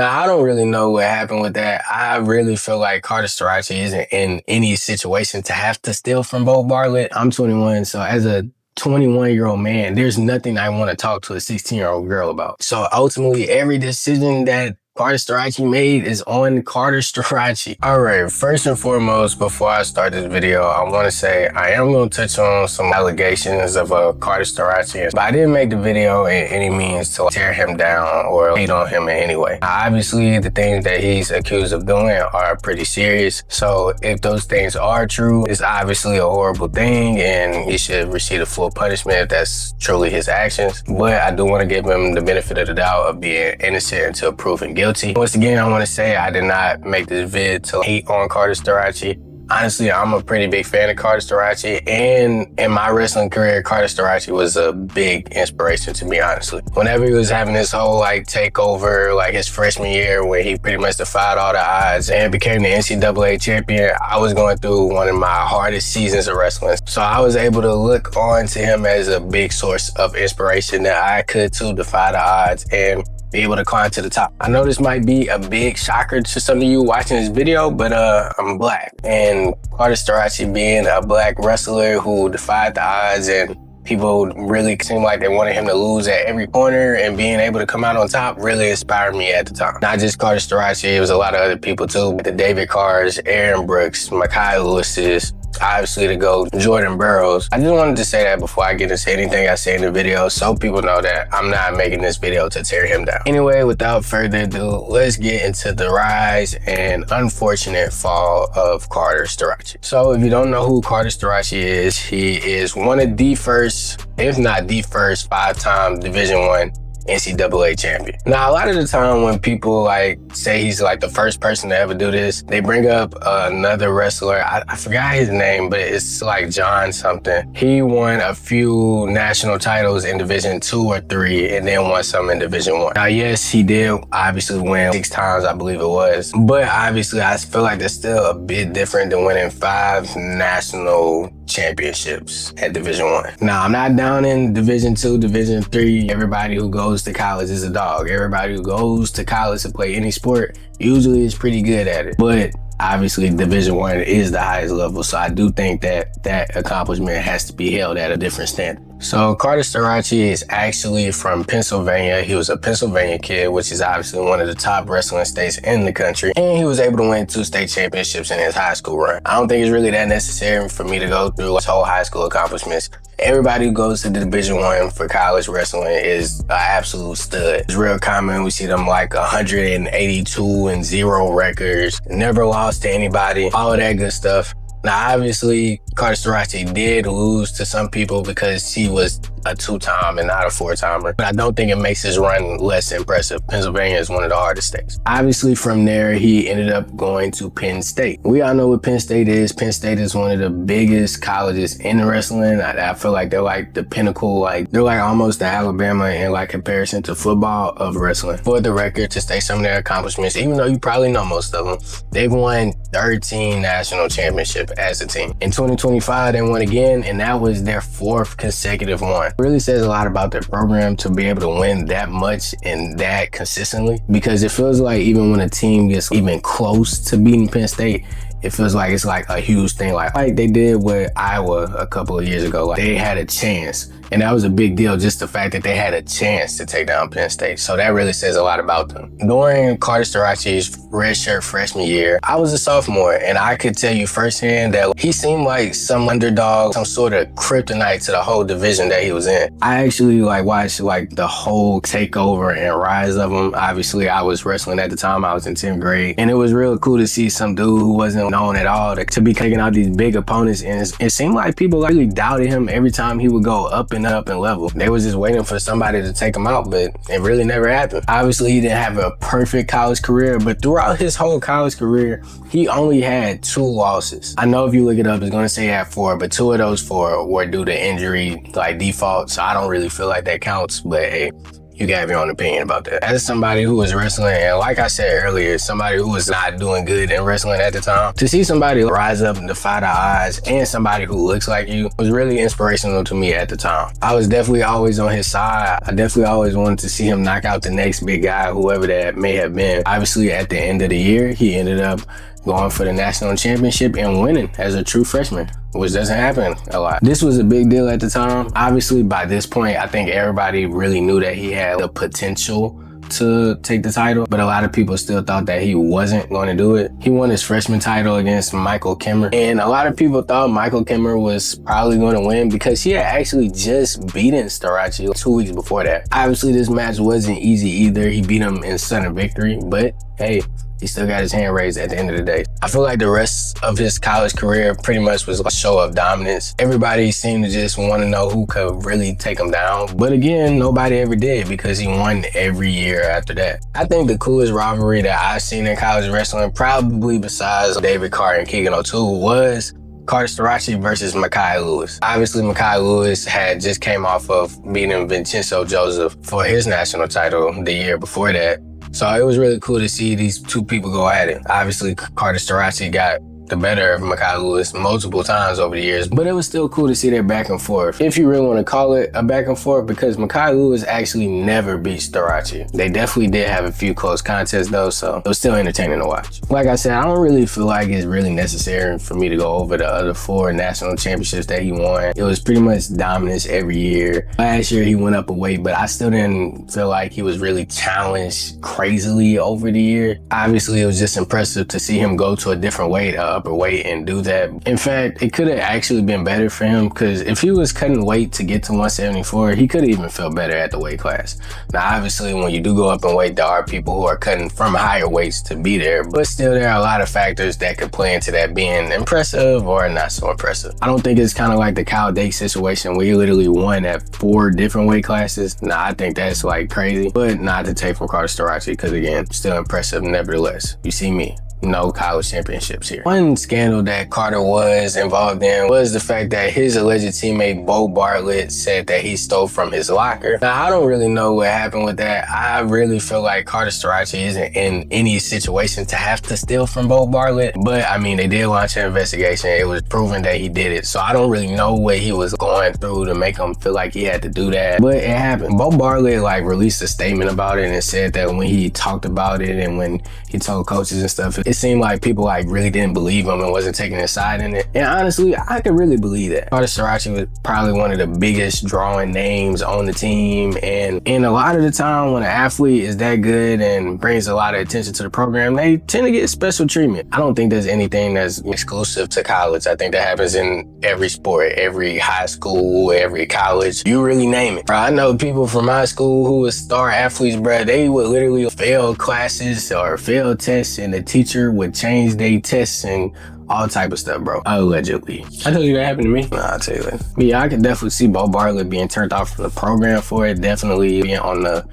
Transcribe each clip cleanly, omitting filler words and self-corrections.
Now, I don't really know what happened with that. I really feel like Carter Starocci isn't in any situation to have to steal from Bo Bartlett. I'm 21, so as a 21-year-old man, there's nothing I want to talk to a 16-year-old girl about. So ultimately, every decision that Carter Starocci made is on Carter Starocci. All right, first and foremost, before I start this video, I want to say I am going to touch on some allegations of Carter Starocci, but I didn't make the video in any means to tear him down or hate on him in any way. Now, obviously, the things that he's accused of doing are pretty serious, so if those things are true, it's obviously a horrible thing, and he should receive a full punishment if that's truly his actions. But I do want to give him the benefit of the doubt of being innocent until proven guilty. Once again, I want to say I did not make this vid to hate on Carter Starocci. Honestly, I'm a pretty big fan of Carter Starocci, and in my wrestling career, Carter Starocci was a big inspiration to me, honestly. Whenever he was having this whole takeover, his freshman year where he pretty much defied all the odds and became the NCAA champion, I was going through one of my hardest seasons of wrestling. So I was able to look on to him as a big source of inspiration that I could too defy the odds and be able to climb to the top. I know this might be a big shocker to some of you watching this video, but I'm black. And Carter Starocci being a black wrestler who defied the odds and people really seemed like they wanted him to lose at every corner and being able to come out on top really inspired me at the time. Not just Carter Starocci, it was a lot of other people too. The David Carrs, Aaron Brooks, Mekhi Lewis's, obviously to go Jordan Burroughs. I just wanted to say that before I get into anything I say in the video so people know that I'm not making this video to tear him down. Anyway, without further ado, let's get into the rise and unfortunate fall of Carter Starocci. So if you don't know who Carter Starocci is, he is one of the first, if not the first, 5-time Division I NCAA champion. Now, a lot of the time when people say he's the first person to ever do this, they bring up another wrestler. I forgot his name, but it's John something. He won a few national titles in Division II or III and then won some in Division I. Now, yes, he did obviously win 6 times, I believe it was. But obviously, I feel like that's still a bit different than winning 5 national championships at Division I. Now, I'm not down in Division II, Division III. Everybody who goes to college is a dog. Everybody who goes to college to play any sport usually is pretty good at it. But obviously, Division I is the highest level, so I do think that that accomplishment has to be held at a different standard. So Carter Starocci is actually from Pennsylvania. He was a Pennsylvania kid, which is obviously one of the top wrestling states in the country. And he was able to win 2 state championships in his high school run. I don't think it's really that necessary for me to go through his whole high school accomplishments. Everybody who goes to the Division I for college wrestling is an absolute stud. It's real common. We see them 182 and 0 records, never lost to anybody, all of that good stuff. Now, obviously, Carter Starocci did lose to some people because he was a 2-time and not a 4-timer. But I don't think it makes his run less impressive. Pennsylvania is one of the hardest states. Obviously, from there, he ended up going to Penn State. We all know what Penn State is. Penn State is one of the biggest colleges in wrestling. I feel like they're the pinnacle, they're almost the Alabama in comparison to football of wrestling. For the record, to state some of their accomplishments, even though you probably know most of them, they've won 13 national championships as a team. In 2025, they won again, and that was their 4th consecutive one. It really says a lot about their program to be able to win that much and that consistently, because it feels like even when a team gets even close to beating Penn State, it feels like it's a huge thing, like they did with Iowa a couple of years ago. They had a chance, and that was a big deal, just the fact that they had a chance to take down Penn State. So that really says a lot about them. During Carter Starocci's redshirt freshman year, I was a sophomore, and I could tell you firsthand that he seemed like some underdog, some sort of kryptonite to the whole division that he was in. I actually watched the whole takeover and rise of him. Obviously, I was wrestling at the time. I was in 10th grade, and it was real cool to see some dude who wasn't known at all to be taking out these big opponents, and it seemed like people really doubted him every time he would go up and level. They was just waiting for somebody to take him out, but it really never happened. Obviously, he didn't have a perfect college career, but throughout his whole college career, he only had 2 losses. I know if you look it up, it's going to say he had 4, but 2 of those 4 were due to injury default, so I don't really feel like that counts, but hey, You can have your own opinion about that. As somebody who was wrestling, and like I said earlier, somebody who was not doing good in wrestling at the time, to see somebody rise up and defy the odds, and somebody who looks like you, was really inspirational to me at the time. I was definitely always on his side. I definitely always wanted to see him knock out the next big guy, whoever that may have been. Obviously, at the end of the year, he ended up going for the national championship and winning as a true freshman, which doesn't happen a lot. This was a big deal at the time. Obviously, by this point, I think everybody really knew that he had the potential to take the title, but a lot of people still thought that he wasn't going to do it. He won his freshman title against Michael Kimmer, and a lot of people thought Michael Kimmer was probably going to win because he had actually just beaten Starocci 2 weeks before that. Obviously, this match wasn't easy either. He beat him in sudden victory, but hey, he still got his hand raised at the end of the day. I feel like the rest of his college career pretty much was a show of dominance. Everybody seemed to just want to know who could really take him down. But again, nobody ever did because he won every year after that. I think the coolest rivalry that I've seen in college wrestling, probably besides David Carr and Keegan O'Toole, was Carter Starocci versus Mekhi Lewis. Obviously, Mekhi Lewis had just came off of beating Vincenzo Joseph for his national title the year before that. So it was really cool to see these two people go at it. Obviously, Carter Starocci got the better of Mekhi Lewis multiple times over the years, but it was still cool to see their back and forth. If you really want to call it a back and forth, because Mekhi Lewis actually never beat Starocci. They definitely did have a few close contests though, so it was still entertaining to watch. Like I said, I don't really feel like it's really necessary for me to go over the other 4 national championships that he won. It was pretty much dominance every year. Last year he went up a weight, but I still didn't feel like he was really challenged crazily over the year. Obviously, it was just impressive to see him go to a different weight, upper weight, and do that. In fact, it could have actually been better for him, because if he was cutting weight to get to 174, he could have even felt better at the weight class. Now, obviously, when you do go up in weight, there are people who are cutting from higher weights to be there, but still, there are a lot of factors that could play into that being impressive or not so impressive. I don't think it's kind of like the Kyle Dake situation where he literally won at 4 different weight classes. Nah, I think that's like crazy, but not to take from Carter Starocci, because again, still impressive nevertheless. You see me. No college championships here. One scandal that Carter was involved in was the fact that his alleged teammate Bo Bartlett said that he stole from his locker. Now, I don't really know what happened with that. I really feel like Carter Starocci isn't in any situation to have to steal from Bo Bartlett, but I mean, they did launch an investigation. It was proven that he did it, so I don't really know what he was going through to make him feel like he had to do that, but it happened. Bo Bartlett released a statement about it and said that when he talked about it and when he told coaches and stuff, it seemed like people really didn't believe him and wasn't taking his side in it. And honestly, I could really believe that. Carter Starocci was probably one of the biggest drawing names on the team. And a lot of the time when an athlete is that good and brings a lot of attention to the program, they tend to get special treatment. I don't think there's anything that's exclusive to college. I think that happens in every sport, every high school, every college. You really name it. Bro, I know people from my school who were star athletes, bro. They would literally fail classes or fail tests, and the teacher would change their tests and all type of stuff, bro. Allegedly. I told you that happened to me. Nah, I'll tell you that. But yeah, I could definitely see Bo Bartlett being turned off from the program for it. Definitely being on the,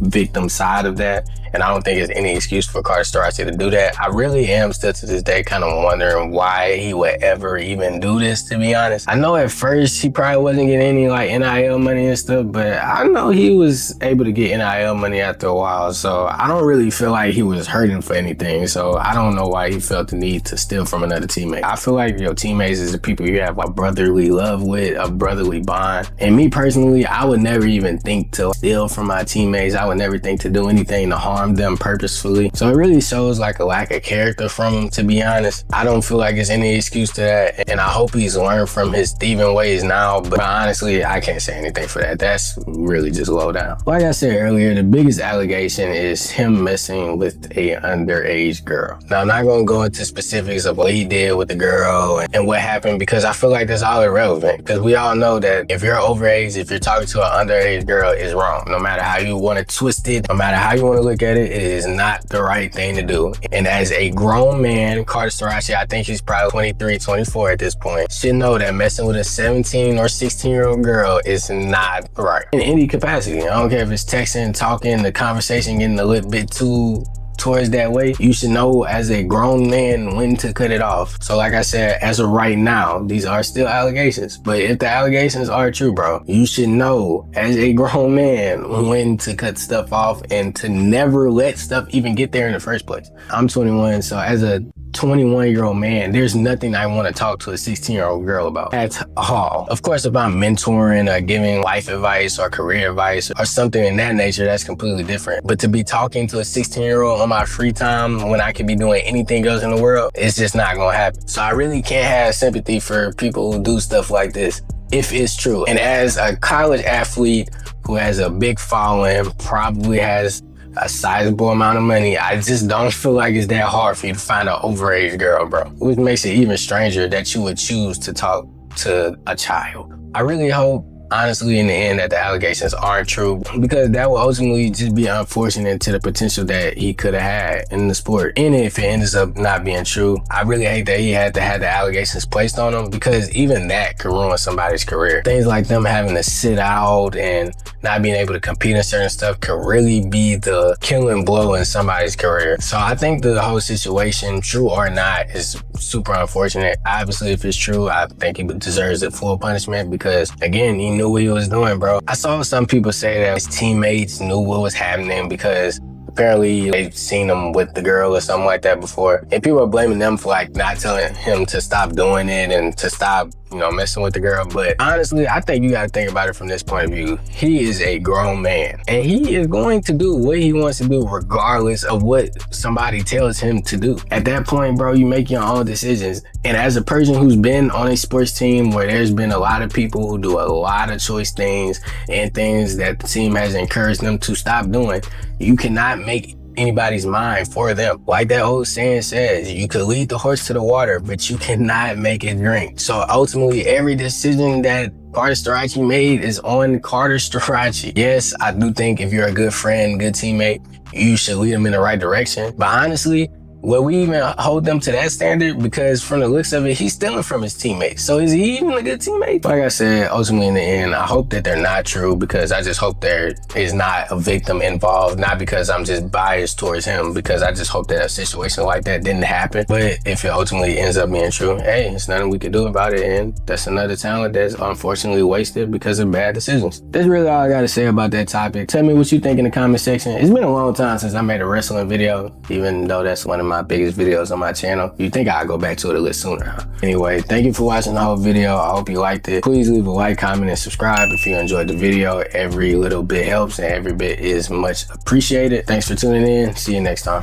victim side of that. And I don't think there's any excuse for Carter Starocci to do that. I really am still to this day kind of wondering why he would ever even do this, to be honest. I know at first he probably wasn't getting any NIL money and stuff, but I know he was able to get NIL money after a while. So I don't really feel like he was hurting for anything. So I don't know why he felt the need to steal from another teammate. I feel like your teammates is the people you have a brotherly love with, a brotherly bond. And me personally, I would never even think to steal from my teammates. I would never think to do anything to harm them purposefully. So it really shows a lack of character from him, to be honest. I don't feel like there's any excuse to that. And I hope he's learned from his thieving ways now. But honestly, I can't say anything for that. That's really just low down. Like I said earlier, the biggest allegation is him messing with a underage girl. Now, I'm not going to go into specifics of what he did with the girl and what happened, because I feel like that's all irrelevant. Because we all know that if you're overage, if you're talking to an underage girl, it's wrong. No matter how you want to twist it, no matter how you want to look at it, it is not the right thing to do. And as a grown man, Carter Starocci, I think he's probably 23, 24 at this point, should know that messing with a 17 or 16-year-old girl is not right in any capacity. I don't care if it's texting, talking, the conversation getting a little bit too towards that way, you should know as a grown man when to cut it off. So like I said, as of right now, these are still allegations. But if the allegations are true, bro, you should know as a grown man when to cut stuff off and to never let stuff even get there in the first place. I'm 21, so as a 21-year-old man, there's nothing I want to talk to a 16-year-old girl about at all. Of course, if I'm mentoring or giving life advice or career advice or something in that nature, that's completely different. But to be talking to a 16-year-old on my free time when I could be doing anything else in the world, it's just not gonna happen. So I really can't have sympathy for people who do stuff like this if it's true. And as a college athlete who has a big following, probably has a sizable amount of money, I just don't feel like it's that hard for you to find an overage girl, bro. Which makes it even stranger that you would choose to talk to a child. I really hope, honestly, in the end, that the allegations aren't true, because that will ultimately just be unfortunate to the potential that he could have had in the sport. And if it ends up not being true, I really hate that he had to have the allegations placed on him, because even that could ruin somebody's career. Things like them having to sit out and not being able to compete in certain stuff could really be the killing blow in somebody's career. So I think the whole situation, true or not, is super unfortunate. Obviously, if it's true, I think he deserves a full punishment, because again, he knew what he was doing, bro. I saw some people say that his teammates knew what was happening because apparently they've seen him with the girl or something like that before. And people are blaming them for like not telling him to stop doing it and to stop, messing with the girl. But honestly, I think you gotta think about it from this point of view. He is a grown man and he is going to do what he wants to do regardless of what somebody tells him to do. At that point, bro, you make your own decisions. And as a person who's been on a sports team where there's been a lot of people who do a lot of choice things and things that the team has encouraged them to stop doing, you cannot make anybody's mind for them. Like that old saying says, you could lead the horse to the water, but you cannot make it drink. So ultimately, every decision that Carter Starocci made is on Carter Starocci. Yes, I do think if you're a good friend, good teammate, you should lead them in the right direction. But honestly, will we even hold them to that standard? Because from the looks of it, he's stealing from his teammates. So is he even a good teammate? Like I said, ultimately in the end, I hope that they're not true, because I just hope there is not a victim involved. Not because I'm just biased towards him, because I just hope that a situation like that didn't happen. But if it ultimately ends up being true, hey, there's nothing we can do about it. And that's another talent that's unfortunately wasted because of bad decisions. That's really all I got to say about that topic. Tell me what you think in the comment section. It's been a long time since I made a wrestling video, even though that's one of my biggest videos on my channel. You think I'll go back to it a little sooner, huh? Anyway, thank you for watching the whole video. I hope you liked it. Please leave a like, comment, and subscribe if you enjoyed the video. Every little bit helps and every bit is much appreciated. Thanks for tuning in. See you next time.